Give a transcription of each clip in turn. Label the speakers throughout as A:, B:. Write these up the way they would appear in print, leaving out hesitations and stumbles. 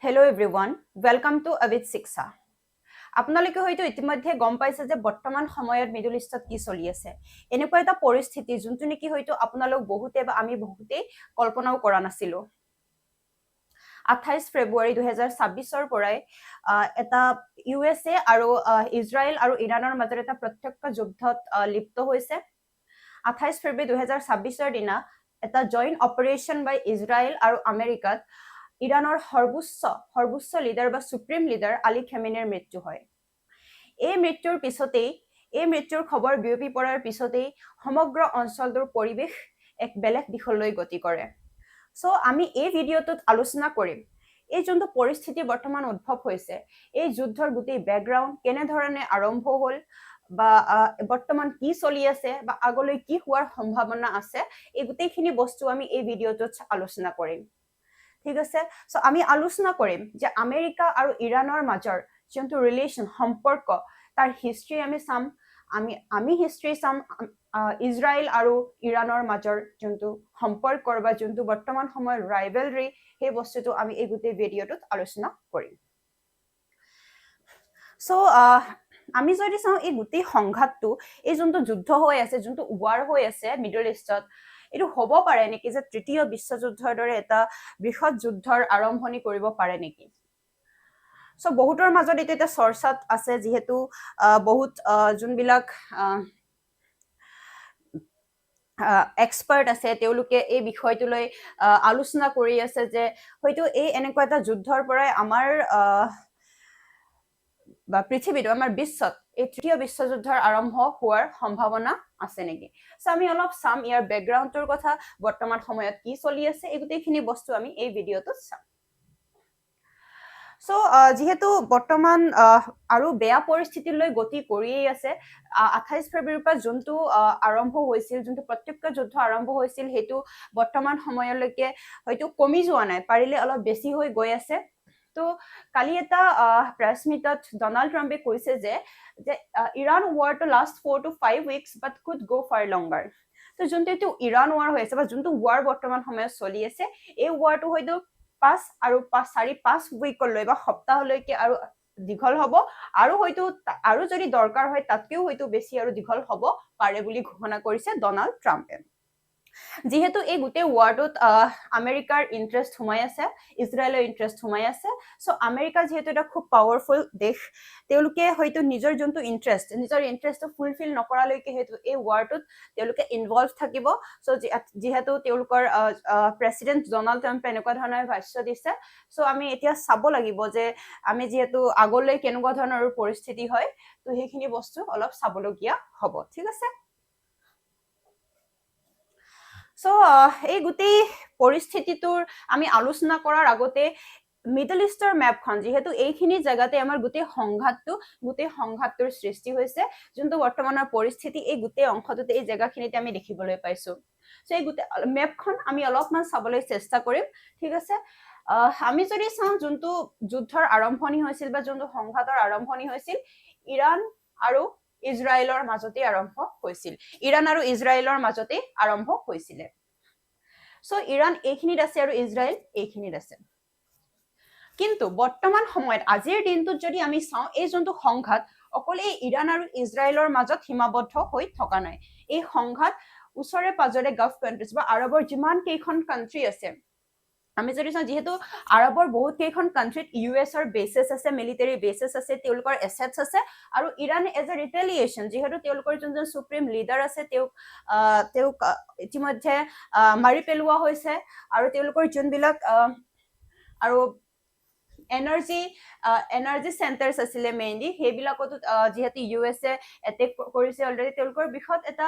A: Hello everyone, welcome to Avid Shiksha. আপোনালোকে হয়তো ইতিমধ্যে গম পাইছে যে বৰ্তমান সময়ত মিডল ইষ্টত কি চলি আছে এনেকুৱা এটা পৰিস্থিতি যোনটো নেকি হয়তো আপোনালোক বহুতে বা আমি বহুতে কল্পনাও কৰা নাছিলো 28 ফেব্ৰুৱাৰী 2026 পৰাই এটা ইউএছএ আৰু ইজৰাইল আৰু ইৰাণৰ মাজত এটা প্ৰত্যক্ষ যুদ্ধত লিপ্ত হৈছে 28 ফেব্ৰুৱাৰী 2026 দিনা এটা জইণ্ট অপাৰেশ্যন বাই ইজৰাইল আৰু আমেৰিকাত ইৰাণৰ সৰ্বোচ্চ লিডাৰ বা সুপ্ৰিম লিডাৰ আলী খেমেনিৰ মৃত্যু হয় এই মৃত্যুৰ খবৰ বিয়পি পৰাৰ পিছতেই সমগ্ৰ অঞ্চলটোৰ পৰিৱেশ এক বেলেগ দিশলৈ গতি কৰে সো আমি এই ভিডিঅ'টোত আলোচনা কৰিম এই যোনটো পৰিস্থিতি বৰ্তমান উদ্ভৱ হৈছে এই যুদ্ধৰ গোটেই বেকগ্ৰাউণ্ড কেনেধৰণে আৰম্ভ হ'ল বা বৰ্তমান কি চলি আছে বা আগলৈ কি হোৱাৰ সম্ভাৱনা আছে এই গোটেইখিনি বস্তু আমি এই ভিডিঅ'টোত আলোচনা কৰিম ঠিক আছে সো আমি আলোচনা কৰিম যে আমেৰিকা আৰু ইৰাণৰ মাজৰ যোনটো ৰিলেশ্যন সম্পৰ্ক তাৰ হিষ্ট্ৰী আমি চাম আমি হিষ্ট্ৰী চাম ইজৰাইল আৰু ইৰাণৰ মাজৰ যোনটো সম্পৰ্কৰ বা যোনটো বৰ্তমান সময়ৰ ৰাইভেলৰী সেই বস্তুটো আমি এই গোটেই ভিডিঅ'টোত আলোচনা কৰিম সো আমি যদি চাওঁ এই গোটেই সংঘাতটো এই যোনটো যুদ্ধ হৈ আছে যোনটো ৱাৰ হৈ আছে মিডল ইষ্টত এইটো হ'ব পাৰে নেকি যে তৃতীয় বিশ্বযুদ্ধৰ দৰে এটা বৃহৎ যুদ্ধৰ আৰম্ভণি কৰিব পাৰে নেকি সো বহুতৰ মাজত এটা চৰ্চাত আছে যিহেতু বহুত যোনবিলাক এক্সপাৰ্ট আছে তেওঁলোকে এই বিষয়টোলৈ আলোচনা কৰি আছে যে হয়তো এই এনেকুৱা এটা যুদ্ধৰ পৰাই আমাৰ বা পৃথিৱীত আমাৰ বিশ্বত এই তৃতীয় বিশ্বযুদ্ধৰ আৰম্ভ হোৱাৰ সম্ভাৱনা আছে নেকি সো আমি অলপ চাম ইয়াৰ বেকগ্ৰাউণ্ডৰ কথা বৰ্তমান সময়ত কি চলি আছে এই গোটেইখিনি বস্তু আমি এই ভিডিঅ'টোত চাম সো যিহেতু বৰ্তমান আৰু বেয়া পৰিস্থিতিলৈ গতি কৰিয়েই আছে 28 ফেব্ৰুৱাৰীৰ পৰা যোনটো আৰম্ভ হৈছিল যোনটো প্ৰত্যক্ষ যুদ্ধ আৰম্ভ হৈছিল সেইটো বৰ্তমান সময়লৈকে হয়তো কমি যোৱা নাই পাৰিলে অলপ বেছি হৈ গৈ আছে তো কালি এটা প্ৰেছ মিটত ডনাল্ড ট্ৰাম্পে কৈছে যে Iran war to last 4 to 5 weeks but could go far longer তো যোনটো এইটো ইৰাণ ৱাৰ হৈ আছে বা যোনটো ৱাৰ বৰ্তমান সময়ত চলি আছে এই ৱাৰটো হয়তো 4-5 উইকলৈ বা সপ্তাহলৈকে আৰু দীঘল হ'ব আৰু হয়তো আৰু যদি দৰকাৰ হয় তাতকেও হয়তো বেছি আৰু দীঘল হ'ব পাৰে বুলি ঘোষণা কৰিছে ডনাল্ড ট্ৰাম্পে যিহেতু এই গোটেই ৱাৰটোত আমেৰিকাৰ ইণ্টাৰেষ্ট সোমাই আছে ইজৰাইলৰ ইণ্টাৰেষ্ট সোমাই আছে সো আমেৰিকা যিহেতু এটা খুব পাৱাৰফুল দেশ তেওঁলোকে হয়তো নিজৰ যোনটো ইণ্টাৰেষ্টটো ফুলফিল নকৰালৈকে হয়তো এই ৱাৰটোত তেওঁলোকে ইনভলভ থাকিব সো যিহেতু তেওঁলোকৰ প্ৰেচিডেণ্ট ডনাল্ড ট্ৰাম্পে এনেকুৱা ধৰণৰ ভাষ্য দিছে সো আমি এতিয়া চাব লাগিব যে আমি যিহেতু আগলৈ কেনেকুৱা ধৰণৰ পৰিস্থিতি হয় তো সেইখিনি বস্তু অলপ চাবলগীয়া হ'ব ঠিক আছে সো এই গোটেই পৰিস্থিতিটোৰ আমি আলোচনা কৰাৰ আগতে মিডল ইষ্টৰ মেপখন যিহেতু এইখিনি জেগাতে আমাৰ গোটেই সংঘাতটোৰ সৃষ্টি হৈছে যোনটো বৰ্তমানৰ পৰিস্থিতি এই গোটেই অংশটোতে এই জেগাখিনিতে আমি দেখিবলৈ পাইছো সো এই গোটেই মেপখন আমি অলপমান চাবলৈ চেষ্টা কৰিম ঠিক আছে আমি যদি চাওঁ যোনটো যুদ্ধৰ আৰম্ভণি হৈছিল বা যোনটো সংঘাতৰ আৰম্ভণি হৈছিল ইৰাণ আৰু ইজৰাইলৰ মাজতে আৰম্ভ হৈছিল ইৰাণ আৰু ইজৰাইলৰ মাজতে আৰম্ভ হৈছিলে সো ইৰাণ এইখিনিত আছে আৰু ইজৰাইল এইখিনিত আছে কিন্তু বৰ্তমান সময়ত আজিৰ দিনটোত যদি আমি চাওঁ এই যোনটো সংঘাত অকল এই ইৰাণ আৰু ইজৰাইলৰ মাজত সীমাবদ্ধ হৈ থকা নাই এই সংঘাত ওচৰে পাজৰে গাল্ফ কাণ্ট্ৰিজ বা আৰবৰ যিমান কেইখন কাণ্ট্ৰি আছে আমি যদি চাওঁ যিহেতু আৰবৰ বহুত কেইখন কাণ্ট্ৰিত ইউএছৰ বেচেছ আছে মিলিটাৰী বেচেছ আছে তেওঁলোকৰ এছেটছ আছে আৰু ইৰাণ এজ এ ৰিটেলিয়েশ্যন যিহেতু তেওঁলোকৰ যোনজন সুপ্ৰিম লিডাৰ আছে তেওঁক ইতিমধ্যে মাৰি পেলোৱা হৈছে আৰু তেওঁলোকৰ যোনবিলাক আৰু এনাৰ্জি চেণ্টাৰ্ছ আছিলে মেইনলি সেইবিলাকতো যিহেতু ইউএছএ এটেক কৰিছে অলৰেডি তেওঁলোকৰ বৃহৎ এটা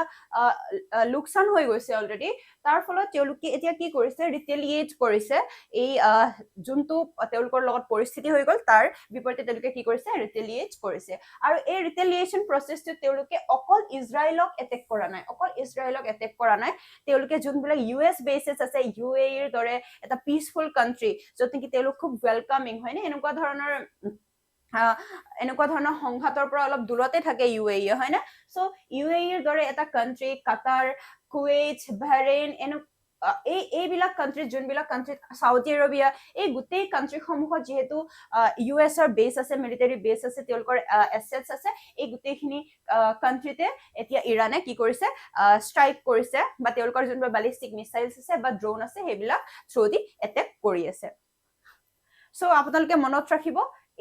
A: লোকচান হৈ গৈছে অলৰেডি তাৰ ফলত তেওঁলোকে এতিয়া কি কৰিছে ৰিটেলিয়েট কৰিছে এই যোনটো তেওঁলোকৰ লগত পৰিস্থিতি হৈ গ'ল তাৰ বিপৰীতে তেওঁলোকে কি কৰিছে ৰিটেলিয়েট কৰিছে আৰু এই ৰিটেলিয়েশ্যন প্ৰচেছটো তেওঁলোকে অকল ইজৰাইলক এটেক কৰা নাই তেওঁলোকে যোনবিলাক ইউএছ বেচেছ আছে ইউএইৰ দৰে এটা পিচফুল কাণ্ট্ৰি য'ত নেকি তেওঁলোক খুব ৱেলকামিং হয়নে এনেকুৱা ধৰণৰ সংঘাতৰ পৰা অলপ দূৰতে থাকে ইউএই হয় না সো ইউএইৰ দৰে এটা কাণ্ট্ৰি কাটাৰ কুৱেইট বাহৰেইন এইবিলাক কাণ্ট্ৰিত যোনবিলাক কাণ্ট্ৰিত সাউদি আৰবিয়া এই গোটেই কাণ্ট্ৰিসমূহত যিহেতু US ৰ বেছ আছে মিলিটাৰী বেছ আছে তেওঁলোকৰ এছেটছ আছে এই গোটেইখিনি কাণ্ট্ৰিতে এতিয়া ইৰাণে কি কৰিছে ষ্ট্ৰাইক কৰিছে বা তেওঁলোকৰ যোনবোৰ বেলিষ্টিক মিছাইলছ আছে বা ড্ৰোন আছে সেইবিলাক থ্ৰু দি এটেক কৰি আছে চ' আপোনালোকে মনত ৰাখিব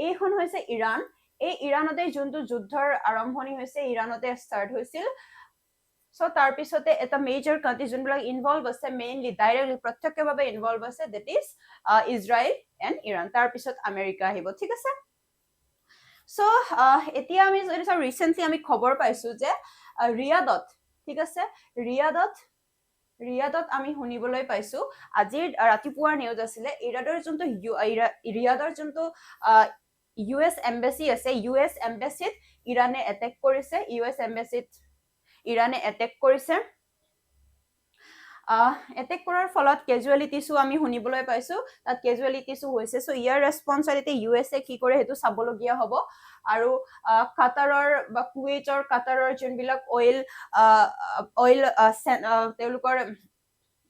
A: এইখন হৈছে ইৰাণ এই ইৰাণতে যোনটো যুদ্ধৰ আৰম্ভণি হৈছে ইৰাণতে ষ্টাৰ্ট হৈছিল চ' তাৰ পিছতে এটা মেজৰ কাণ্ট্ৰি যোনবিলাক ইনভলভ আছে মেইনলি ডাইৰেক্টলি প্ৰত্যক্ষভাৱে ইনভলভ আছে that is Israel and Iran তাৰ পিছত আমেৰিকা আহিব ঠিক আছে চ' এতিয়া আমি যদি চাওঁ ৰিচেণ্টলি আমি খবৰ পাইছো যে ৰিয়াদত ঠিক আছে ৰিয়াদত আমি শুনিবলৈ পাইছো আজিৰ ৰাতিপুৱাৰ নিউজ আছিলে ৰিয়াদৰ যোনটো US এম্বাসী আছে US এম্বাসীত ইৰাণে এটেক কৰিছে US এম্বাসীত ইৰাণে এটেক কৰিছে এটেক কৰাৰ ফলত কেজুৱেলিটিছো আমি শুনিবলৈ পাইছো তাত কেজুৱেলিটিছো হৈছে চ' ইয়াৰ ৰেছপন্সিবিলিটি USA কি কৰে সেইটো চাবলগীয়া হ'ব আৰু কাটাৰৰ বা কুৱেইটৰ কাটাৰৰ যোনবিলাক অইল তেওঁলোকৰ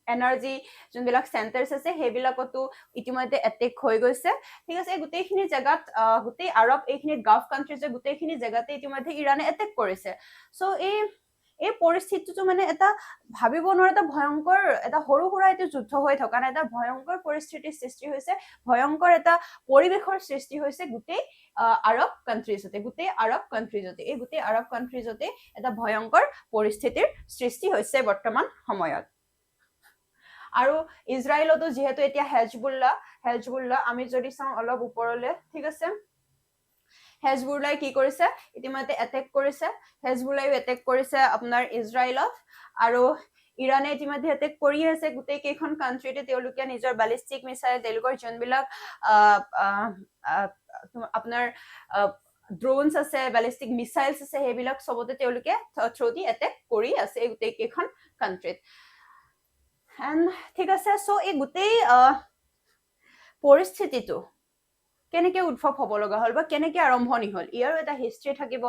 A: এনাৰ্জি যোনবিলাক চেণ্টাৰ্ছ আছে সেইবিলাকতো ইতিমধ্যে এটেক হৈ গৈছে ঠিক আছে গোটেইখিনি জেগাত গোটেই আৰৱ এইখিনি গাল্ফ কাণ্ট্ৰিজৰ গোটেইখিনি জেগাতে ইতিমধ্যে ইৰাণে এটেক কৰিছে চ' এই পৰিস্থিতিটো মানে এটা ভাবিব নোৱাৰা এটা ভয়ংকৰ এটা সৰু সুৰা এটা যুদ্ধ হৈ থকা নাই এটা ভয়ংকৰ পৰিস্থিতিৰ সৃষ্টি হৈছে ভয়ংকৰ এটা পৰিৱেশৰ সৃষ্টি হৈছে গোটেই আৰৱ কাণ্ট্ৰিজতে এই গোটেই আৰৱ কাণ্ট্ৰিজতে এটা ভয়ংকৰ পৰিস্থিতিৰ সৃষ্টি হৈছে বৰ্তমান সময়ত আৰু ইজৰাইলতো যিহেতু এতিয়া হেজবুল্লাহ আমি যদি চাওঁ অলপ ওপৰলে ঠিক আছে হেজবুল্লাই কি কৰিছে ইতিমধ্যে এটেক কৰিছে হেজবুল্লাইও এটেক কৰিছে আপোনাৰ ইজৰাইলত আৰু ইৰাণে ইতিমধ্যে এটেক কৰি আছে গোটেই কেইখন কাণ্ট্ৰিতে তেওঁলোকে নিজৰ বেলিষ্টিক মিছাইল তেওঁলোকৰ যোনবিলাক আপোনাৰ ড্ৰোনছ আছে বেলিষ্টিক মিছাইলছ আছে সেইবিলাক চবতে তেওঁলোকে থ্ৰু দি এটেক কৰি আছে এই গোটেই কেইখন কাণ্ট্ৰিত ঠিক আছে চ' এই গোটেই পৰিস্থিতিটো কেনেকে উদ্ভৱ হ'ব লগা হ'ল বা কেনেকে আৰম্ভণি হ'ল ইয়াৰো এটা হিষ্ট্ৰী থাকিব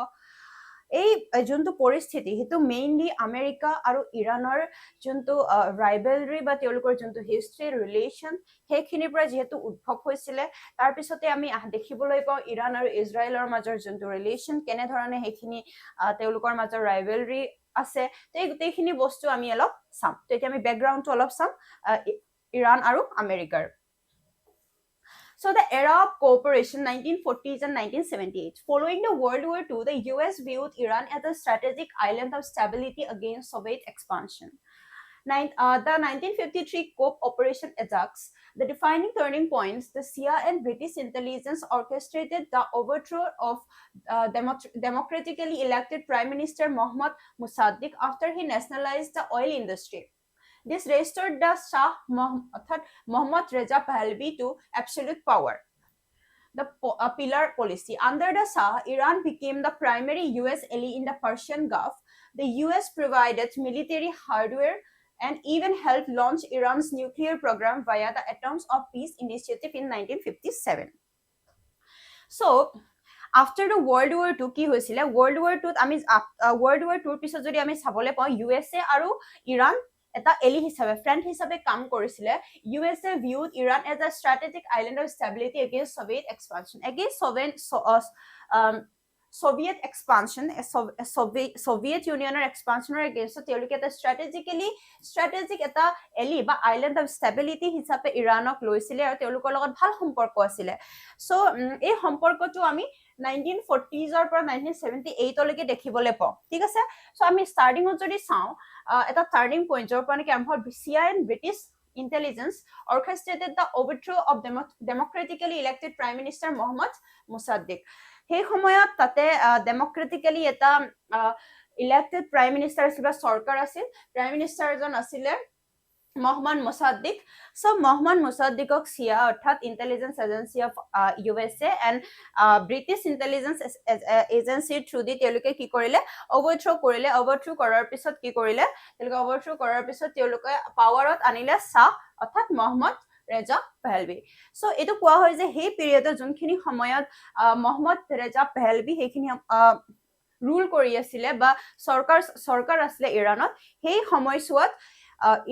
A: এই যোনটো পৰিস্থিতি সেইটো মেইনলি আমেৰিকা আৰু ইৰাণৰ যোনটো ৰাইভেলৰী বা তেওঁলোকৰ যোনটো হিষ্ট্ৰী ৰিলেশ্যন সেইখিনিৰ পৰা যিহেতু উদ্ভৱ হৈছিলে তাৰপিছতে আমি দেখিবলৈ পাওঁ ইৰাণ আৰু ইজৰাইলৰ মাজৰ যোনটো ৰিলেশ্যন কেনেধৰণে সেইখিনি তেওঁলোকৰ মাজৰ ৰাইভেলৰী আছে তো এই গোটেইখিনি বস্তু আমি অলপ চাম তো এতিয়া আমি বেকগ্ৰাউণ্ডটো অলপ চাম ইৰাণ আৰু আমেৰিকাৰ So the era of cooperation 1940s and 1978. Following the World War II, the US viewed Iran as a strategic island of stability against Soviet expansion. The 1953 COPE Operation Ajax, the defining turning points, the CIA and British intelligence orchestrated the overthrow of democratically elected Prime Minister Mohammad Mossadegh after he nationalized the oil industry. This restored the Shah Mohammad Reza Pahlavi to absolute power. The pillar policy. Under the Shah, Iran became the primary US ally in the Persian Gulf. The US provided military hardware and even helped launch Iran's nuclear program via the Atoms of Peace Initiative in 1957. So, after the World War II কি হৈছিলে World War II আমি World War II পিছত যদি আমি চাবলৈ পাওঁ USA আৰু Iran এটা এলি হিচাপে ফ্ৰেণ্ড হিচাপে কাম কৰিছিলে USA viewed Iran as a strategic island of stability against Soviet expansion Soviet expansion Soviet Unionৰ expansionৰ against তেওঁলোকে এটা strategic এটা এলি বা island of stability হিচাপে ইৰাণক লৈছিলে আৰু তেওঁলোকৰ লগত ভাল সম্পৰ্ক আছিলে সো এই সম্পৰ্কটো আমি 1940s পৰা 1978 লৈকে দেখিবলৈ পাওঁ ঠিক আছে সো আমি ষ্টাৰ্টিংত যদি চাওঁ এটা টাৰ্নিং পইণ্ট যৰ পৰা নেকি আৰম্ভ CIA and British intelligence orchestrated the overthrow of democratically elected Prime Minister Mohammad Mossadegh সেই সময়ত তাতে ডেমক্ৰেটিক্যালি এটা ইলেক্টেড প্ৰাইম মিনিষ্টাৰ আছিল বা চৰকাৰ আছিল প্ৰাইম মিনিষ্টাৰ এজন আছিলে Mohammad Mossadegh. So Mohammad Mossadeghক CIA অৰ্থাৎ intelligence agency of USA and British intelligence agency through দি তেওঁলোকে কি কৰিলে overthrow কৰাৰ পিছত কি কৰিলে তেওঁলোকে overthrow কৰাৰ পিছত তেওঁলোকে পাৱাৰত আনিলে শাহ অৰ্থাৎ মোহাম্মদ ৰেজা পেহলভি সো এটো কোৱা হয় যে সেই পিৰিয়ডত যোনখিনি সময়ত মোহাম্মদ ৰেজা পেহলভি সেইখিনি ৰুল কৰি আছিলে বা চৰকাৰ আছিলে ইৰাণত সেই সময়ছোৱাত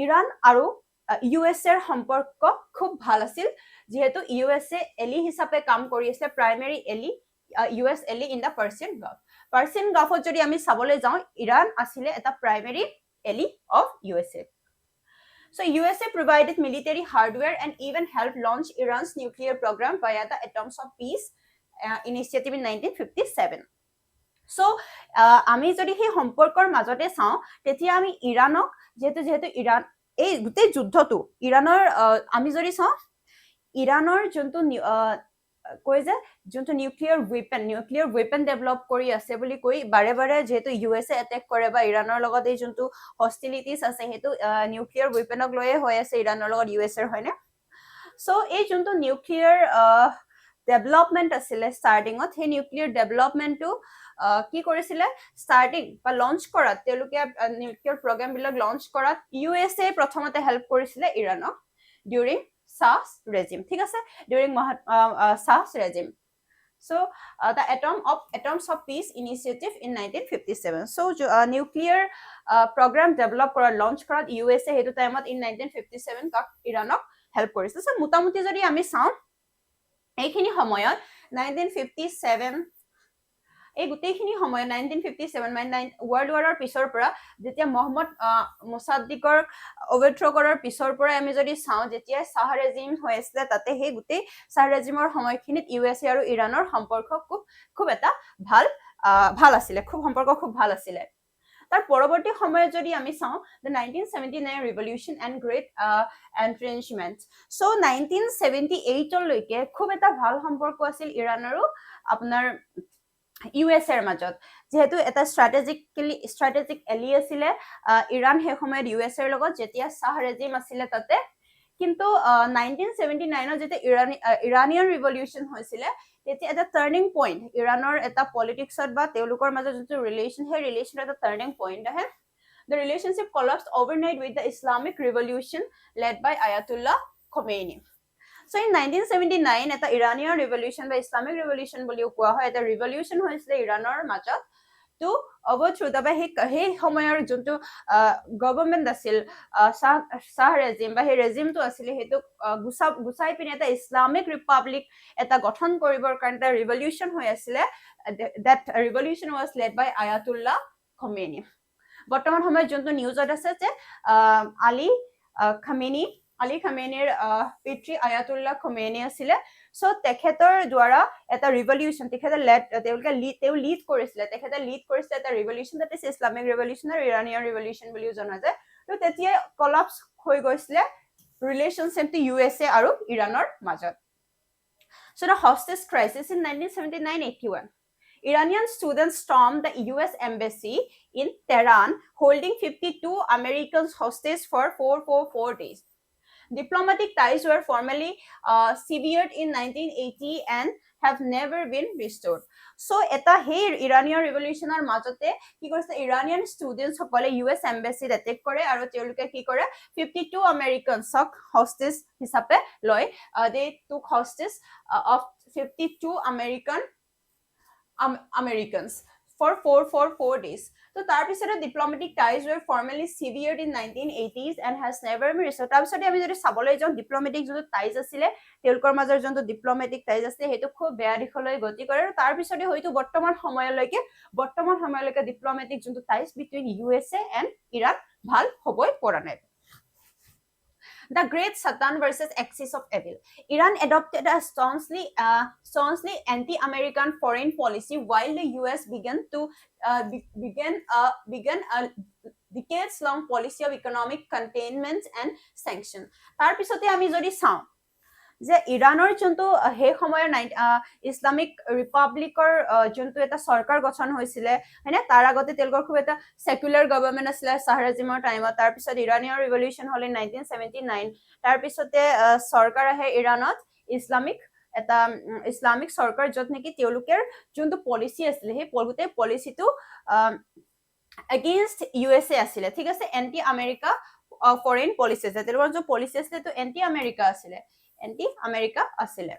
A: ইৰাণ আৰু ইউএছএৰ সম্পৰ্ক খুব ভাল আছিল যেহেতু ইউএছএ এলি হিচাপে কাম কৰি আছে প্ৰাইমেৰী এলি US ally in the Persian Gulf. Persian Gulf যদি আমি চাবলৈ যাওঁ ইৰাণ আছিলে এটা primary ally of USA. So USA provided military hardware and even helped launch Iran's nuclear program via the Atoms of Peace initiative in 1957. So আমি যদি সেই সম্পৰ্কৰ মাজতে চাওঁ তেতিয়া আমি ইৰাণক যেহেতু ইৰাণ এই গোটেই যুদ্ধটো ইৰাণৰ আমি যদি চাওঁ ইৰাণৰ যোনটো কৈ যে যোনটো নিউক্লিয়াৰ ৱেপন ডেভেলপ কৰি আছে বুলি কৈ বাৰে বাৰে যেহেতু ইউএছএ এটেক কৰে বা ইৰাণৰ লগত এই যোনটো হষ্টিলিটিছ আছে সেইটো নিউক্লিয়াৰ ৱেপনক লৈয়ে হৈ আছে ইৰাণৰ লগত ইউএছএৰ হয়নে চ' এই যোনটো নিউক্লিয়াৰ ডেভেলপমেণ্ট আছিলে ষ্টাৰ্টিঙত সেই নিউক্লিয়াৰ ডেভেলপমেণ্টটো কি কৰিছিলে ষ্টাৰ্টিং বা লঞ্চ কৰাত তেওঁলোকে নিউক্লিয়াৰ প্ৰগ্ৰামবিলাক লঞ্চ কৰাত ইউএছএ প্ৰথমতে হেল্প কৰিছিলে ইৰাণক ডিউৰিং Shah's regime, ঠিক আছে during Shah's regime. So the Atoms of Peace initiative in 1957. So nuclear program develop কৰা launch কৰাত USA হেতু টাইমত in 1957 কাক ইৰাণক হেল্প কৰিছে so মোটামুটি যদি আমি চাওঁ এইখিনি সময়ত 1957 এই গোটেইখিনি সময় 1957 মানে ওয়াৰ্ল্ড ওয়াৰৰ পিছৰ পৰা যেতিয়া মোহাম্মদ মোসাদ্দিকৰ ওভাৰথ্ৰ কৰাৰ পিছৰ পৰা আমি যদি চাওঁ যেতিয়া শাহ ৰেজিম হৈ আছিল তাতে সেই গোটেই শাহ ৰেজিমৰ সময়খিনিত ইউএছএ আৰু ইৰাণৰ সম্পৰ্ক খুব এটা ভাল আছিল সম্পৰ্ক খুব ভাল আছিল তাৰ পৰৱৰ্তী সময়ত যদি আমি চাওঁ the 1979 revolution and great entrenchment so 1978 লৈকে খুব এটা ভাল সম্পৰ্ক আছিল ইৰাণ আৰু আপোনাৰ ইউএছএৰ মাজত যেহেতু এটা ষ্ট্ৰেটেজিক এলি আছিলে ইৰাণ সেই সময়ত ইউএছএৰ লগত যেতিয়া শাহ ৰেজিম আছিলে তাতে কিন্তু 1979 যেতিয়া ইৰানিয়ান ৰিভলিউচন হৈছিলে তেতিয়া এটা টাৰ্নিং পইণ্ট ইৰাণৰ এটা পলিটিক্সত বা তেওঁলোকৰ মাজত যোনটো ৰিলেশ্যন সেই ৰিলেশ্যন এটা টাৰ্নিং পইণ্ট আহে The relationship collapsed overnight with the Islamic Revolution led by Ayatollah Khomeini. So in 1979 এটা ইৰানিয়ান ৰিভলিউচন বা ইছলামিক ৰিভলিউচন বুলিও কোৱা হয় এটা ৰিভলিউচন হৈছিলে ইৰাণৰ মাজত to overthrow the সেই সময়ৰ যোনটো গভৰ্ণমেণ্ট আছিল শাহ ৰেজিম বা সেই ৰেজিমটো আছিল সেইটো গুচাই পিনে এটা ইছলামিক ৰিপাব্লিক এটা গঠন কৰিবৰ কাৰণে এটা ৰিভলিউচন হৈ আছিল that revolution was led by Ayatollah Khomeini বৰ্তমান সময়ত যোনটো নিউজত আছে যে আলী খামেনিৰ পিতৃ আয়াতুল্লাহ খোমেনি আছিলে সো তেখেতৰ দ্বাৰা এটা ৰিভলিউচন তেওঁলোকে লিড কৰিছিলে এটা revolution that is Islamic revolution আৰু ইৰানিয়ান ৰিভলিউচন বুলিও জনা যায় তো তেতিয়া কলাপস হৈ গৈছিলে ৰিলেশনশ্বিপ টু ইউএছএ আৰু ইৰাণৰ মাজত So the hostage crisis in 1979-81 Iranian students stormed the US embassy in Tehran, holding 52 Americans hostage for 4 days. Diplomatic ties were formally severed in 1980 and have never been restored. So, eta hey Iranian revolutionৰ মাজতে কি কৰিছে Iranian students সকলে US embassy attack কৰে আৰু তেওঁলোকে কি কৰে 52 Americans hostage হিচাপে লয় they took hostage of 52 Americans for 4 days. So তাৰপিছতে diplomatic ties were formally severed in 1980s and has never been restored. তাৰপিছতে আমি যদি চাবলৈ যাওঁ diplomatic যোনটো ties আছিলে তেওঁলোকৰ মাজৰ যোনটো diplomatic ties আছে সেইটো খুব বেয়া দিশলৈ গতি কৰে আৰু তাৰপিছতে হয়তো বৰ্তমান সময়লৈকে diplomatic যোনটো ties between USA and Iran ভাল হ'বই পৰা নাই The Great Satan versus Axis of Evil. Iran adopted a staunchly anti-American foreign policy while the US began a decades-long policy of economic containment and sanction. তাৰ পিছতে আমি যদি চাওঁ যে ইৰাণৰ যোনটো হে সময়ৰ ইছলামিক ৰিপাব্লিকৰ যোনটো এটা চৰকাৰ গঠন হৈছিলে হয়নে তাৰ আগতে তেওঁলোকৰ খুব এটা সেকুলাৰ গভৰ্ণমেণ্ট আছিল শাহ ৰেজিমৰ টাইমত তাৰ পিছত ইৰানিয়ান ৰিভলিউচন হ'ল 1979 তাৰ পিছতে চৰকাৰ আহে ইৰাণত ইছলামিক চৰকাৰ যত নেকি তেওঁলোকৰ যোনটো পলিচি আছিল সেই গোটেই পলিচিটো against USA আছিলে ঠিক আছে এন্টি আমেৰিকা ফৰেইন পলিচি আছে তেওঁলোকৰ যে পলিচি আছিল তো এন্টি আমেৰিকা আছিলে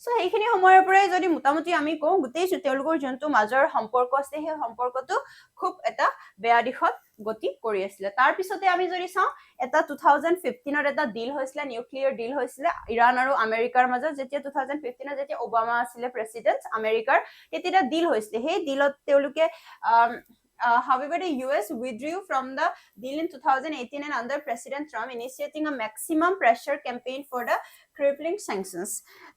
A: সো এইখিনি সময়ৰ পৰাই যদি মোটামুটি আমি কওঁ গোটেই তেওঁলোকৰ যোনটো মাজৰ সম্পৰ্ক আছে সেই সম্পৰ্কটো খুব এটা বেয়া দিশত গতি কৰি আছিলে তাৰ পিছতে আমি যদি চাওঁ এটা 2015ত এটা ডিল হৈছিলে নিউক্লিয়াৰ ডিল হৈছিলে ইৰাণ আৰু আমেৰিকাৰ মাজত যেতিয়া 2015ত যেতিয়া ওবামা আছিলে প্ৰেসিডেন্ট আমেৰিকাৰ তেতিয়া ডিল হৈছিলে সেই ডিলত তেওঁলোকে however the US withdrew from the deal in 2018 and under President Trump initiating a maximum pressure campaign for the crippling sanctions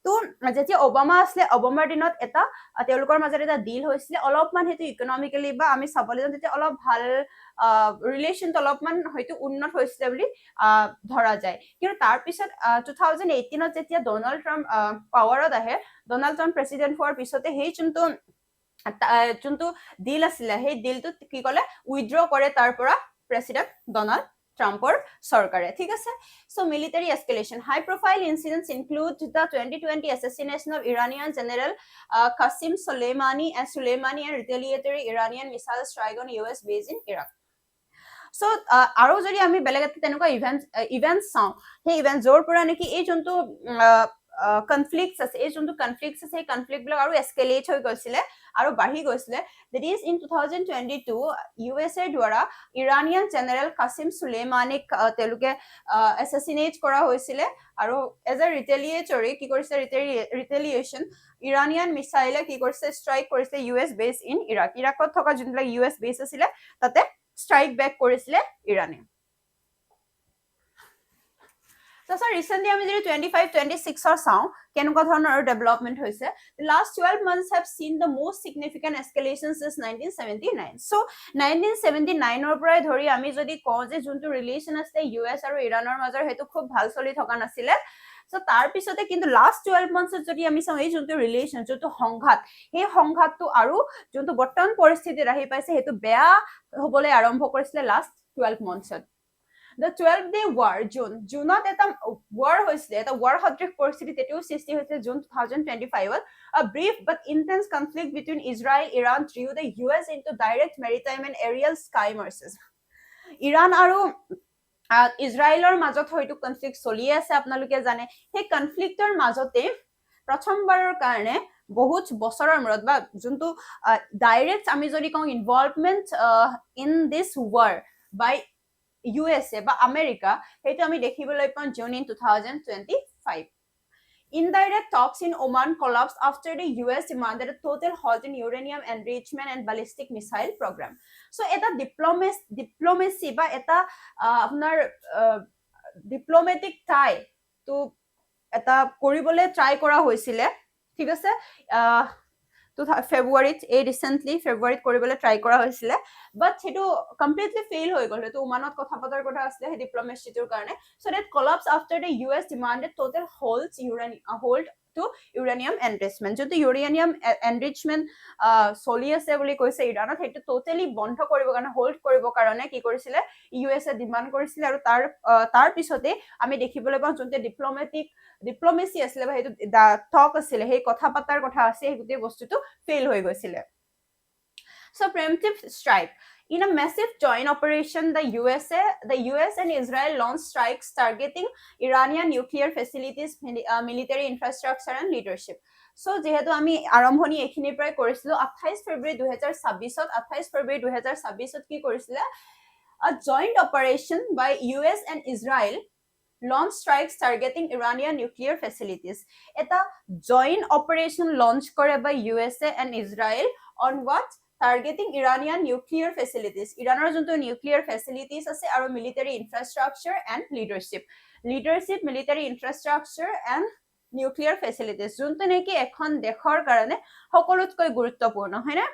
A: তো যেতিয়া ওবামা আসলে ওবামাৰ দিনত এটা তেওঁলোকৰ মাজত এটা ডিল হৈছিলে অলপমান হেতু ইকোনমিক্যালি বা আমি চাবলৈ যাওঁ তেতিয়া অলপ ভাল ৰিলেশন অলপমান হয়তো উন্নত হৈছিলে বুলি ধৰা যায় কিন্তু তাৰ পিছত 2018ত যেতিয়া ডোনাল্ড ট্ৰাম্প পাৱাৰত আহে ডোনাল্ড ট্ৰাম্প প্ৰেসিডেন্ট হোৱাৰ পিছতে সেই যোনটো ডিল আছিলে সেই ডিলটো কি কলে উইথড্ৰ কৰে তাৰ পৰা প্ৰেসিডেন্ট ডোনাল্ড Trumpৰ চৰকাৰে ঠিক আছে so military escalation high profile incidents include the 2020 assassination of Iranian general Qasem Soleimani and retaliatory Iranian missile strike on US base in Iraq so আৰু যদি আমি বেলেগ এটা তেনেকুৱা ইভেন্টস চাওঁ সেই ইভেন্ট যৰ পৰা নেকি এই যোনটো কনফ্লিক্টস আছে এই যোনটো কনফ্লিক্টস আছে এই কনফ্লিক্ট বিলাক আৰু এস্কেলেট হৈ গৈছিলে আৰু বাঢ়ি গৈছিলে that is in 2022 USA দ্বাৰা ইৰানিয়ান জেনেৰেল কাসিম সুলেইমানিক তেওঁলোকে অ্যাসাসিনেট কৰা হৈছিলে আৰু এজ আ ৰিটেলিয়েটৰি কি কৰিছে ৰিটেলিয়েশন ইৰানিয়ান মিসাইলে কি কৰিছে ষ্ট্ৰাইক কৰিছে US বেস ইন ইৰাকত থকা যোনবিলাক US বেস আছিল তাতে ষ্ট্ৰাইক বেক কৰিছিলে ইৰানে So recently আমি যদি 25-26 চাওঁ কেনেকুৱা ধৰণৰ ডেভেলপমেন্ট হৈছে the last 12 months have seen the most significant escalation since 1979 so 1979 পৰাই ধৰি আমি যদি কওঁ যে যোনটো ৰিলেশন আছে US আৰু ইৰানৰ মাজৰ হেতু খুব ভাল চলি থকা নাছিলে so তাৰ পিছতে কিন্তু লাষ্ট 12 মান্থছত যদি আমি চাওঁ এই যোনটো ৰিলেশন যোনটো সংঘাত এই সংঘাতটো আৰু যোনটো বৰ্তমান পৰিস্থিতি ৰাহি পাইছে হেতু বেয়া হ'বলৈ আৰম্ভ কৰিছিলে last 12 মান্থছত The 12-day war, June এটা war হৈছিলে এটা war সদৃশ পৰিস্থিতি তেতিয়াও সৃষ্টি হৈছিল June 2025 a brief but intense conflict between Israel Iran drew the US into direct maritime and aerial skirmishes Iran আৰু ইজৰাইলৰ মাজত হয়তো কনফ্লিক্ট চলি আছে আপোনালোকে জানে সেই কনফ্লিক্টৰ মাজতে প্ৰথমবাৰৰ কাৰণে বহুত বছৰৰ মূৰত বা যোনটো ডাইৰেক্ট আমি যদি কওঁ involvement in this war by USA বা আমেৰিকা হেতু আমি দেখিবলৈ পাওঁ June in 2025 indirect talks in Oman collapsed after the US demanded a total halt in uranium enrichment and ballistic missile program so eta diplomacy ba eta apnar diplomatic tie to eta koribole try kora hoisile ঠিক আছে ফেব্ৰুৱাৰীত এই recently ফেব্ৰুৱাৰীত কৰিবলৈ try কৰা হৈছিলে বাট হেতু completely fail হৈ গল হেতু ওমানত কথা পতাৰ কথা আছিল হে ডিপ্লোমেচিটোৰ কাৰণে so that collapse after the US demanded total hold to uranium enrichment যদি uranium enrichment চলি আছে বুলি কৈছে ইৰাণত হেতু টোটালি বন্ধ কৰিব কাৰণে হোল্ড কৰিব কাৰণে কি কৰিছিলে ইউএসএ ডিমান্ড কৰিছিল আৰু তাৰ পিছতে আমি দেখিবলৈ পাওঁ যোনতে ডিপ্লোমেসি আছিল বা হেতু টক আছিল সেই কথা পাতাৰ কথা আছে এই গুটে বস্তুটো ফেইল হৈ গৈছিল so preemptive strike in a massive joint operation the US and Israel launched strikes targeting Iranian nuclear facilities military infrastructure and leadership so যেহেতু আমি আৰম্ভণি এখিনি প্ৰায় কৰিছিলো 28 ফেব্ৰুৱাৰী 2026ত কি কৰিছিলে a joint operation by US and Israel launch strikes targeting Iranian nuclear facilities eta joint operation launch kore by USA and Israel on what targeting Iranian nuclear facilities Iranor jonto nuclear facilities ase aru military infrastructure and leadership military infrastructure and nuclear facilities jonto neki ekhon dekhor karone hokolotকৈ গুৰুত্বপূৰ্ণ হয়নে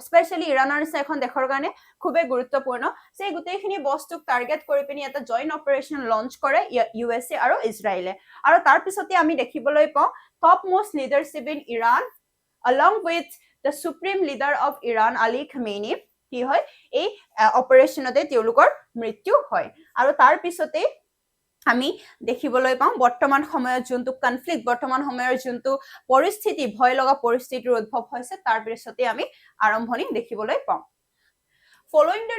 A: specially ইৰানৰ নিচিনা এখন দেশৰ কাৰণে খুবে গুৰুত্বপূৰ্ণ সেই গোটেইখিনি বস্তুক টাৰ্গেট কৰি পিনি এটা জইন্ট অপাৰেচন লঞ্চ কৰে ইউএসএ আৰু ইজৰাইলে আৰু তাৰ পিছতে আমি দেখিবলৈ পাওঁ top most leadership in Iran along with the supreme leader of Iran Ali Khamenei কি হয় এই অপাৰেচনতে তেওঁলোকৰ মৃত্যু হয় আৰু তাৰ পিছতে আমি দেখিবলৈ পাওঁ বৰ্তমান সময়ত যোনটো কনফ্লিক্ট বৰ্তমান সময়ৰ যোনটো পৰিস্থিতি ভয় লগা পৰিস্থিতিৰ উদ্ভৱ হৈছে তাৰ পিছতে আমি আৰম্ভণি দেখিবলৈ পাওঁ Following the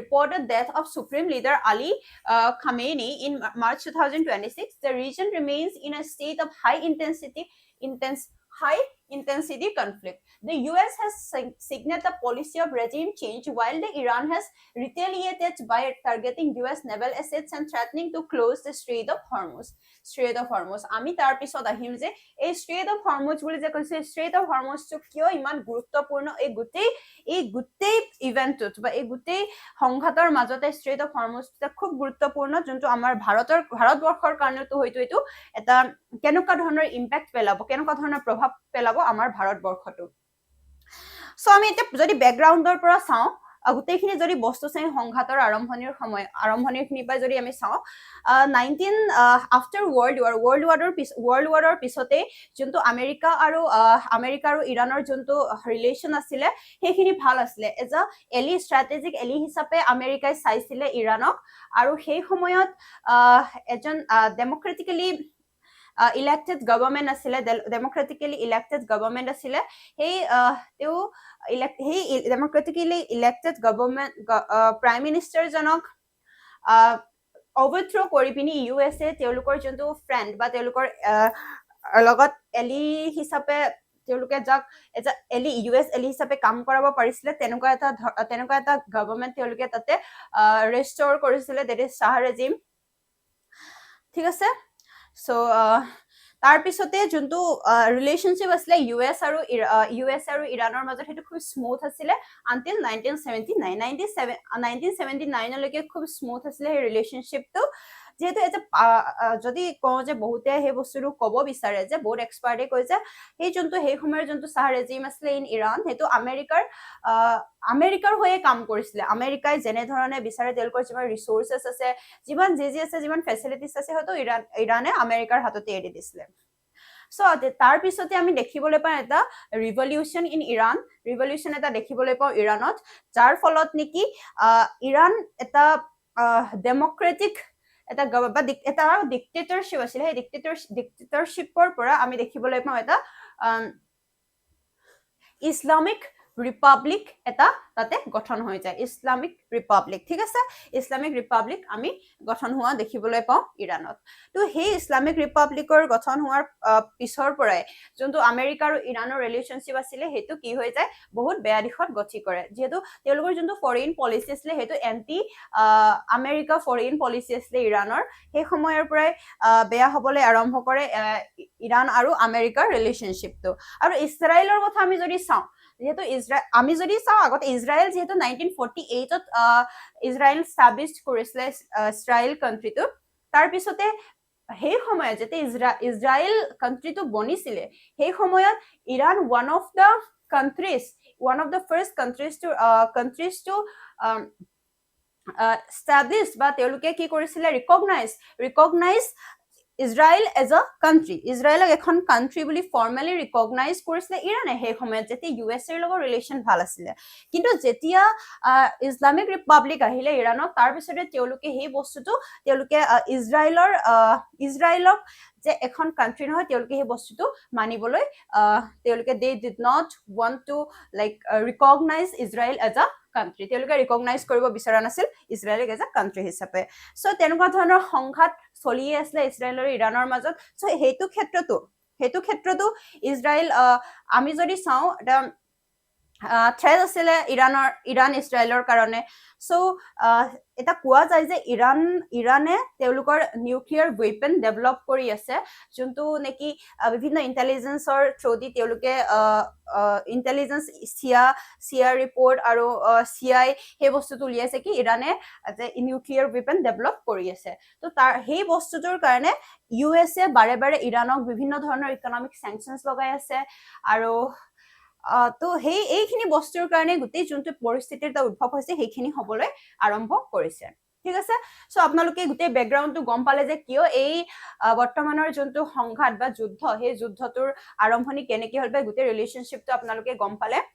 A: reported death of Supreme Leader Ali Khamenei in March 2026, the region remains in a state of high intensity conflict. The US has signaled a policy of regime change, while the Iran has retaliated by targeting US naval assets and threatening to close the Strait of Hormuz. Strait of Hormuz. আমি তাৰ পিছত আহিম যে এই Strait of Hormuz বুলি যে কৈছে Strait of Hormuz টো কিয় ইমান গুৰুত্বপূৰ্ণ এই গোটেই ইভেন্টটোত বা এই গোটেই সংঘাতৰ মাজতে Strait of Hormuz খুব গুৰুত্বপূৰ্ণ যোনটো আমাৰ ভাৰতবৰ্ষৰ কাৰণেতো হয়তো এইটো এটা কেনেকুৱা ধৰণৰ ইম্পেক্ট পেলাব কেনেকুৱা ধৰণৰ প্ৰভাৱ পেলাব আমাৰ ভাৰতবৰ্ষটো সো আমি এতিয়া যদি বেকগ্ৰাউণ্ডৰ পৰা চাওঁ গোটেইখিনি যদি বস্তু চাই সংঘাতৰ আৰম্ভণিৰখিনি পৰা যদি আমি চাওঁ আফটাৰ ৱৰ্ল্ড ৱাৰৰ পিছতে যোনটো আমেৰিকা আৰু ইৰাণৰ যোনটো ৰিলেশ্যন আছিলে সেইখিনি ভাল আছিলে এজ আ ষ্ট্ৰেটেজিক এলি হিচাপে আমেৰিকাই চাইছিলে ইৰাণক আৰু সেই সময়ত এজন ডেমক্ৰেটিকেলি elected government আছিলে democratically elected government আছিলে তেওঁ democratically elected government prime minister জনক overthrow কৰি পিনি USA তেওঁলোকৰ যোনটো friend বা তেওঁলোকৰ লগত এলি হিচাপে তেওঁলোকে যাক US এলি হিচাপে কাম কৰাব পাৰিছিলে তেনেকুৱা এটা গভৰ্ণমেণ্ট তেওঁলোকে তাতে ৰেষ্টৰ কৰিছিলে that is Shah regime ঠিক আছে সো তাৰ পিছতে যোনটো ৰিলেশনশিপ আছিলে US আৰু ইৰাণৰ মাজত হেতু খুব স্মুথ আছিলে until 1979 লৈকে খুব স্মুথ আছিলে এই ৰিলেশনশিপটো যেহেতু এটা যদি কওঁ যে বহুতে সেই বস্তুটো ক'ব বিচাৰে যে বহুত এক্সপাৰ্টে কৈছে সেই সময়ৰ যোনটো শাহ ৰেজিম আছিলে ইন ইৰাণ হেতু আমেৰিকাৰ হৈয়ে কাম কৰিছিলে আমেৰিকাই যেনে ধৰণে বিচাৰে তেওঁলোকৰ যিমান ৰিসোৰ্সেস আছে যিমান যি আছে যিমান ফেসিলিটিজ আছে হয়তো ইৰাণে আমেৰিকাৰ হাততে এৰি দিছিলে সো তাৰ পিছতে আমি দেখিবলৈ পাওঁ এটা ৰিভলিউশন ইন ইৰাণ ৰিভলিউশন এটা দেখিবলৈ পাওঁ ইৰাণত যাৰ ফলত নেকি ইৰাণ এটা ডেমক্ৰেটিক এটা ডিক্টেটৰশ্বিপ আছিল সেই ডিক্টেটৰশ্বিপৰ পৰা আমি দেখিবলৈ পাওঁ এটা ইছলামিক ৰিপাব্লিক এটা তাতে গঠন হৈ যায় ইছলামিক ৰিপাব্লিক ঠিক আছে ইছলামিক ৰিপাব্লিক আমি গঠন হোৱা দেখিবলৈ পাওঁ ইৰাণত তো সেই ইছলামিক ৰিপাব্লিকৰ গঠন হোৱাৰ পিছৰ পৰাই যোনটো আমেৰিকা আৰু ইৰাণৰ ৰিলেশনশিপ আছিল হেতু কি হৈ যায় বহুত বেয়া দিশত গতি কৰে যেহেতু তেওঁলোকৰ যোনটো ফৰেইন পলিচি আছিল হেতু এন্টি আমেৰিকা ফৰেইন পলিচি আছিল ইৰাণৰ সেই সময়ৰ পৰাই বেয়া হ'বলৈ আৰম্ভ কৰে ইৰাণ আৰু আমেৰিকাৰ ৰিলেশনশিপটো আৰু ইজৰাইলৰ কথা আমি যদি চাওঁ যেহেতু আমি যদি চাওঁ আগত ইজৰাইল যেহেতু 1948 ত ইজৰাইল স্টাবলিশ কৰিছিলে ইজৰাইল কান্ট্ৰিটো তাৰ পিছতে সেই সময়ত যেতে ইজৰাইল কান্ট্ৰিটো বনিছিলে সেই সময়ত Iran one of the first countries to establish বা তেওঁলোকে কি কৰিছিলে recognize Israel as a country ইজৰাইলক এখন কান্ট্ৰি বুলি ফৰ্মালি ৰিকগনাইজ কৰিছিলে ইৰাণে সেই সময়ত যেতিয়া USA ৰ লগত ৰিলেশন ভাল আছিল কিন্তু যেতিয়া ইছলামিক ৰিপাব্লিক আহিলে ইৰাণত তাৰ পিছতে তেওঁলোকে সেই বস্তুটো তেওঁলোকে ইজৰাইলক যে এখন কান্ট্ৰি নহয় তেওঁলোকে সেই বস্তুটো মানিবলৈ তেওঁলোকে they did not want to recognize Israel as a country তেওঁলোকে ৰিকগনাইজ কৰিব বিচৰা নাছিল ইজৰাইলক এজ আ কান্ট্ৰি হিচাপে সো তেনেকুৱা ধৰণৰ সংঘাত চলি আছে ইজৰাইল আৰু ইৰাণৰ মাজত সো হেতু ক্ষেত্ৰতো ইজৰাইল আমি যদি চাওঁ এটা থ্ৰেট আছিলে ইৰাণ ইজৰাইলৰ কাৰণে সো এটা কোৱা যায় যে ইৰাণে তেওঁলোকৰ নিউক্লিয়াৰ ৱেপন ডেভেলপ কৰি আছে যোনটো নেকি বিভিন্ন ইন্টেলিজেন্সৰ থ্ৰুদি তেওঁলোকে ইন্টেলিজেন্স CIA ৰিপৰ্ট আৰু CI সেই বস্তুটো উলিয়াইছে কি ইৰাণে যে নিউক্লিয়াৰ ৱেপন ডেভেলপ কৰি আছে তো তাৰ সেই বস্তুটোৰ কাৰণে USA বাৰে বাৰে ইৰাণক বিভিন্ন ধৰণৰ ইকনমিক স্যাংচনছ লগাই আছে আৰু তো এইখিনি বস্তুৰ কাৰণে গোটেই যোনটো পৰিস্থিতিৰ এটা উদ্ভৱ হৈছে সেইখিনি হ'বলৈ আৰম্ভ কৰিছে ঠিক আছে সো আপোনালোকে গোটেই ব্যাকগ্ৰাউণ্ডটো গম পালে যে কিয় এই বৰ্তমানৰ যোনটো সংঘাত বা যুদ্ধ সেই যুদ্ধটোৰ আৰম্ভণি কেনেকৈ হ'ল বা গোটেই ৰিলেশনশিপটো আপোনালোকে গম পালে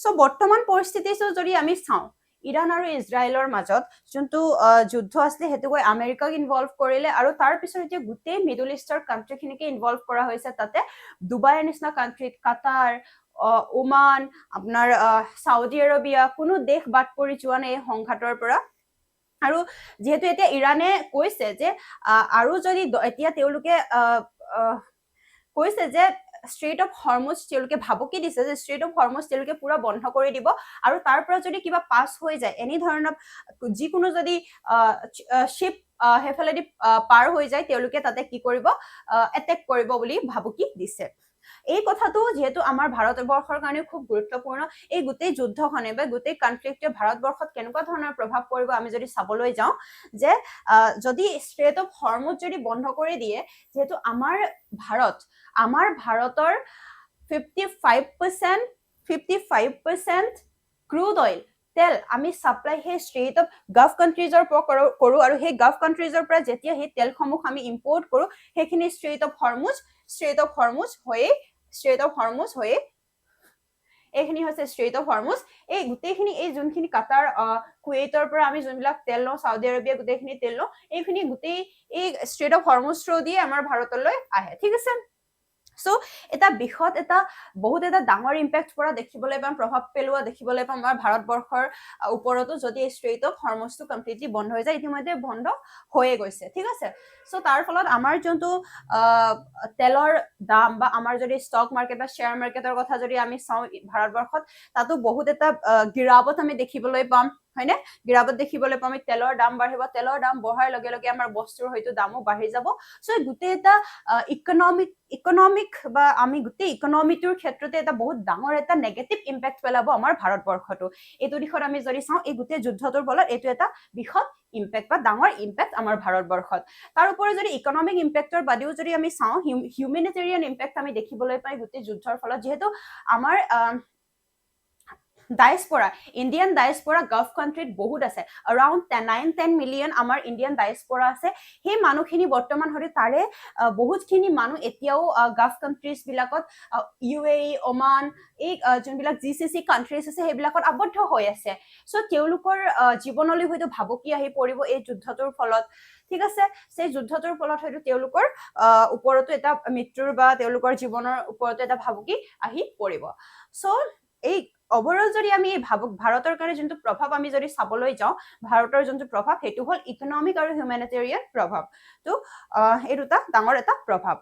A: সো বৰ্তমান পৰিস্থিতিটো যদি আমি চাওঁ ইৰাণ আৰু ইজৰাইলৰ মাজত যোনটো যুদ্ধ আছিল হেতু গৈ আমেৰিকাক ইনভলভ কৰিলে আৰু তাৰ পিছত এতিয়া গোটেই মিডল ইষ্টৰ কান্ট্ৰিখিনিকে ইনভলভ কৰা হৈছে তাতে ডুবাইৰ নিচিনা কান্ট্ৰিত কাটাৰ ওমান আপোনাৰ সাউদি আৰবিয়া কোনো দেশ বাদ পৰি যোৱা নাই সংঘাতৰ পৰা আৰু যেহেতু এতিয়া ইৰাণে কৈছে যে আৰু যদি এতিয়া তেওঁলোকে কৈছে যে ষ্ট্ৰেইট অফ হৰমুজ তেওঁলোকে ভাবুকি দিছে যে ষ্ট্ৰেইট অফ হৰমুজ তেওঁলোকে পুৰা বন্ধ কৰি দিব আৰু তাৰ পৰা যদি কিবা পাছ হৈ যায় এনি ধৰণৰ যিকোনো যদি শ্বিপ সেইফালেদি পাৰ হৈ যায় তেওঁলোকে তাতে কি কৰিব এটেক কৰিব বুলি ভাবুকি দিছে এই কথাটো যেহেতু আমাৰ ভাৰতবৰ্ষৰ কাৰণে খুব গুৰুত্বপূৰ্ণ এই গোটেই যুদ্ধখনে বা গোটেই কনফ্লিক্টে ভাৰতবৰ্ষত কেনেকুৱা ধৰণৰ প্ৰভাৱ পৰিব আমি যদি চাবলৈ যাওঁ যে যদি ষ্ট্ৰেইট অফ হৰমুজ যদি বন্ধ কৰি দিয়ে যেহেতু আমাৰ ভাৰতৰ 55% ক্ৰুড অইল তেল আমি সাপ্লাই সেই ষ্ট্ৰেইট অফ গাল্ফ কাণ্ট্ৰিজৰ পৰা কৰো আৰু সেই গাল্ফ কাণ্ট্ৰিজৰ পৰা যেতিয়া সেই তেলসমূহ আমি ইম্পৰ্ট কৰো সেইখিনি ষ্ট্ৰেইট অফ হৰমুজ হৈয়ে এইখিনি হৈছে ষ্ট্ৰেইট অফ হৰমুজ এই গোটেইখিনি এই যোনখিনি কাটাৰ কুৱেইটৰ পৰা আমি যোনবিলাক তেল লওঁ সাউদি আৰবিয়া গোটেইখিনি তেল লওঁ এইখিনি গোটেই এই ষ্ট্ৰেইট অফ হৰমুজ থ্ৰু দিয়ে আমাৰ ভাৰতলৈ আহে ঠিক আছে সো এটা বিষত এটা বহুত এটা ডাঙৰ ইম্পেক্ট পৰা দেখিবলৈ পাম প্ৰভাৱ পেলোৱা দেখিবলৈ পাম আমাৰ ভাৰতবৰ্ষৰ ওপৰতো যদি এই ষ্ট্ৰেইট অফ হৰমুজটো কমপ্লিটলি বন্ধ হৈ যায় ইতিমধ্যে বন্ধ হৈয়ে গৈছে ঠিক আছে সো তাৰ ফলত আমাৰ যোনটো তেলৰ দাম বা আমাৰ যদি ষ্টক মাৰ্কেট বা শ্বেয়াৰ মাৰ্কেটৰ কথা যদি আমি চাওঁ ভাৰতবৰ্ষত তাতো বহুত এটা গিৰাৱত আমি দেখিবলৈ পাম হয়নে গিৰাৱত দেখিবলৈ পাম তেলৰ দাম বাঢ়িব তেলৰ দাম বঢ়াৰ লগে লগে আমাৰ বস্তুৰ হয়তো দামো বাঢ়ি যাব সো গোটেই এটা ইকনমিক বা আমি গোটেই ইকনমিটোৰ ক্ষেত্ৰতে এটা বহুত ডাঙৰ এটা নেগেটিভ ইম্পেক্ট পেলাব আমাৰ ভাৰতবৰ্ষটো এইটো দিশত আমি যদি চাওঁ এই গোটেই যুদ্ধটোৰ ফলত এইটো এটা বৃহৎ ইম্পেক্ট বা ডাঙৰ ইম্পেক্ট আমাৰ ভাৰতবৰ্ষত তাৰ উপৰি যদি ইকনমিক ইম্পেক্টৰ বাদেও যদি আমি চাওঁ হিউমেনিটেৰিয়ান ইম্পেক্ট আমি দেখিবলৈ পাই গোটেই যুদ্ধৰ ফলত যেহেতু আমাৰ ডায়াস্পৰা ইণ্ডিয়ান ডায়াস্পৰা গাল্ফ কাণ্ট্ৰিত বহুত আছে around 9-10 মিলিয়ন আমাৰ ইণ্ডিয়ান ডায়াস্পৰা আছে সেই মানুহখিনি বৰ্তমান হয়তো তাৰে বহুতখিনি মানুহ এতিয়াও গাল্ফ কাণ্ট্ৰিজ বিলাকত UAE ওমান এই যোনবিলাক GCC কাণ্ট্ৰিজ আছে সেইবিলাকত আবদ্ধ হৈ আছে সো তেওঁলোকৰ জীৱনলৈ হয়তো ভাবুকি আহি পৰিব এই যুদ্ধটোৰ ফলত ঠিক আছে সেই যুদ্ধটোৰ ফলত হয়তো তেওঁলোকৰ ওপৰতো এটা মৃত্যুৰ বা তেওঁলোকৰ জীৱনৰ ওপৰতো এটা ভাবুকি আহি পৰিব সো এই ওভাৰঅল যদি আমি ভাৰতৰ কাৰণে যোনটো প্ৰভাৱ আমি যদি চাবলৈ যাওঁ ভাৰতৰ যোনটো প্ৰভাৱ সেইটো হ'ল ইকনমিক আৰু হিউমেনিটেৰিয়ান প্ৰভাৱ তো এই দুটা ডাঙৰ এটা প্ৰভাৱ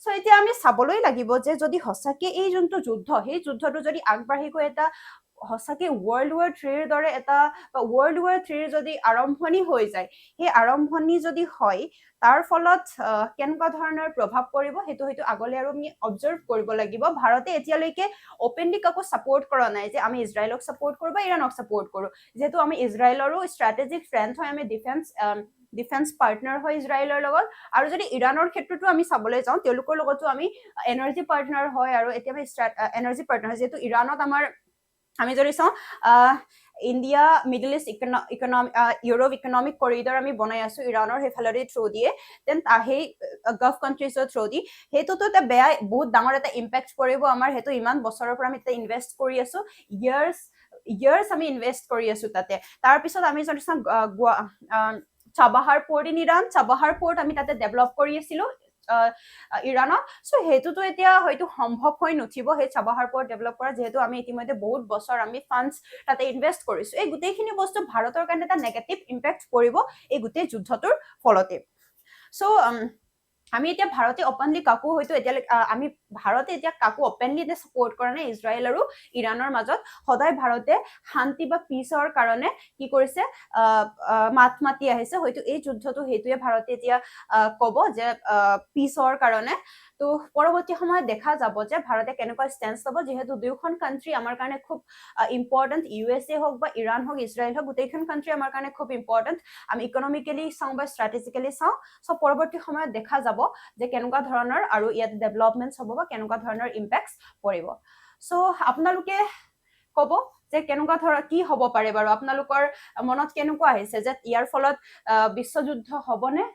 A: সো এতিয়া আমি চাবলৈ লাগিব যে যদি সঁচাকে এই যোনটো যুদ্ধ সেই যুদ্ধটো যদি আগবাঢ়ি গৈ এটা সঁচাকে World War III দৰে এটা World War III যদি আৰম্ভণি হৈ যায় সেই আৰম্ভণি যদি হয় তাৰ ফলত কেনেকুৱা ধৰণৰ প্ৰভাৱ পৰিব সেইটো হয়তো আগলৈ আৰু আমি অবজাৰ্ভ কৰিব লাগিব ভাৰতে এতিয়ালৈকে ওপেনলি কাকো সাপোৰ্ট কৰা নাই যে আমি ইজৰাইলক সাপোৰ্ট কৰো বা ইৰাণক সাপোৰ্ট কৰো যেহেতু আমি ইজৰাইলৰো ষ্ট্ৰেটেজিক ফ্ৰেণ্ড হয় আমি ডিফেন্স পাৰ্টনাৰ হয় ইজৰাইলৰ লগত আৰু যদি ইৰাণৰ ক্ষেত্ৰতো আমি চাবলৈ যাওঁ তেওঁলোকৰ লগতো আমি এনাৰ্জি পাৰ্টনাৰ হয় আৰু এতিয়া আমি এনাৰ্জি পাৰ্টনাৰ যেহেতু ইৰাণত আমাৰ আমি যদি চাওঁ India middle east Europe economic corridor আমি বনাই আছো ইৰাণৰ সেইফালেৰে থ্ৰু দিয়ে দেন সেই গাল্ফ কাণ্ট্ৰিজৰ থ্ৰু দি সেইটোতো এটা বেয়া বহুত ডাঙৰ এটা ইম্পেক্ট পৰিব আমাৰ সেইটো ইমান বছৰৰ পৰা আমি এটা ইনভেষ্ট কৰি আছো ইয়াৰ্ছ আমি ইনভেষ্ট কৰি আছো তাতে তাৰপিছত আমি যদি চাওঁ Chabahar port in Iran Chabahar port আমি তাতে ডেভেলপ কৰি আছিলো ইৰাণত সো সেইটোতো এতিয়া হয়তো সম্ভৱ হৈ নুঠিব সেই চাবাহাৰ পৰ্ট ডেভেলপ কৰা যেহেতু আমি ইতিমধ্যে বহুত বছৰ আমি ফাণ্ডছ তাতে ইনভেষ্ট কৰিছো এই গোটেইখিনি বস্তু ভাৰতৰ কাৰণে এটা নেগেটিভ ইম্পেক্ট পৰিব এই গোটেই যুদ্ধটোৰ ফলতে সো আমি এতিয়া ভাৰতে অপেনলি কাকো হয়তো এতিয়ালৈকে আমি ভাৰতে এতিয়া কাকো অপেনলি সাপোৰ্ট কৰা নাই ইজৰাইল আৰু ইৰাণৰ মাজত সদায় ভাৰতে শান্তি বা পিছৰ কাৰণে কি কৰিছে মাত মাতি আহিছে হয়তো এই যুদ্ধটো সেইটোৱে ভাৰতে এতিয়া ক'ব যে পিছৰ কাৰণে তো পৰৱৰ্তী সময়ত দেখা যাব যে ভাৰতে কেনেকুৱা ষ্টেন্স ল'ব যেহেতু দুয়োখন কাণ্ট্ৰি আমাৰ কাৰণে খুব ইম্পৰ্টেণ্ট USA হওক বা ইৰাণ হওক ইজৰাইল হওক গোটেইখন কাণ্ট্ৰি আমাৰ কাৰণে খুব ইম্পৰ্টেণ্ট আমি ইকনমিকেলি চাওঁ বা ষ্ট্ৰেটেজিকেলি চাওঁ সো পৰৱৰ্তী সময়ত দেখা যাব যে কেনেকুৱা ধৰণৰ আৰু ইয়াত ডেভেলপমেণ্টছ হ'ব বা কেনেকুৱা ধৰণৰ ইম্পেক্টছ পৰিব সো আপোনালোকে ক'ব যে কেনেকুৱা ধৰণৰ কি হ'ব পাৰে বাৰু আপোনালোকৰ মনত কেনেকুৱা আহিছে যে ইয়াৰ ফলত বিশ্বযুদ্ধ হ'বনে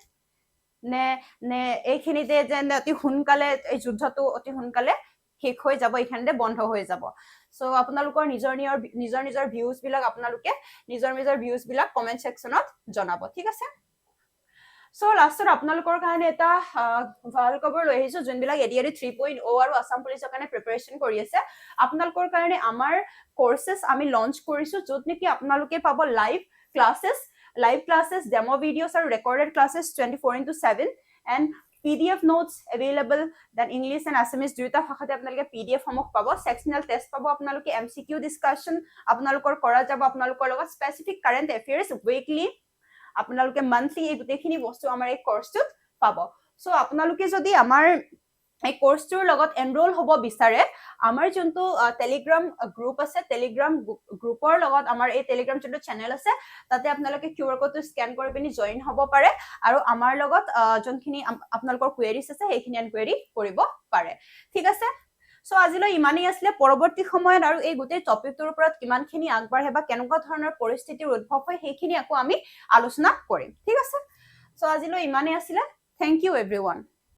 A: নে এইখিনিতে যেন অতি সোনকালে এই যুদ্ধটো অতি সোনকালে শেষ হৈ যাব এইখিনিতে বন্ধ হৈ যাব সো আপোনালোকৰ নিজৰ ভিউজ বিলাক আপোনালোকে নিজৰ ভিউজ বিলাক কমেন্ট সেকশনত জনাব ঠিক আছে সো লাষ্টত আপোনালোকৰ কাৰণে এটা ভাল খবৰ লৈ আহিছো যোনবিলাক এডিআৰই 3.0 আৰু আসাম পুলিচৰ কাৰণে প্ৰিপাৰেচন কৰি আছে আপোনালোকৰ কাৰণে আমাৰ কোৰ্सेছ আমি লঞ্চ কৰিছো য'ত নেকি আপোনালোকে পাব লাইভ ক্লাसेस ডেমো ভিডিঅ'ছ আৰু recorded classes 24/7 and PDF notes available, then English and Assamese দুইটা ভাষাতে আপোনালোকে PDF সমূহ পাব, sectional test পাব আপোনালোকে, MCQ discussion আপোনালোকৰ কৰা যাব আপোনালোকৰ লগত, specific current affairs weekly আপোনালোকে monthly এই গোটেইখিনি বস্তু আমাৰ এই কোৰ্সটোত পাব। সো আপোনালোকে যদি আমাৰ এই কোৰ্সটোৰ লগত এনৰোল হ'ব বিচাৰে, আমাৰ যোনটো টেলিগ্ৰাম গ্ৰুপ আছে, টেলিগ্ৰাম গ্ৰুপৰ লগত আমাৰ এই টেলিগ্ৰাম যোনটো চেনেল আছে, তাতে আপোনালোকে QR কোডটো স্ক্যান কৰি পিনি জয়েন হ'ব পাৰে আৰু আমাৰ লগত যোনখিনি আপোনালোকৰ কুৱেৰিজ আছে সেইখিনি এনকুৱেৰি কৰিব পাৰে। ঠিক আছে, সো আজিলৈ ইমানেই আছিলে। পৰৱৰ্তী সময়ত আৰু এই গোটেই টপিকটোৰ ওপৰত কিমানখিনি আগবাঢ়ে বা কেনেকুৱা ধৰণৰ পৰিস্থিতিৰ উদ্ভৱ হয় সেইখিনি আকৌ আমি আলোচনা কৰিম। ঠিক আছে, সো আজিলৈ ইমানেই আছিলে। Thank you everyone.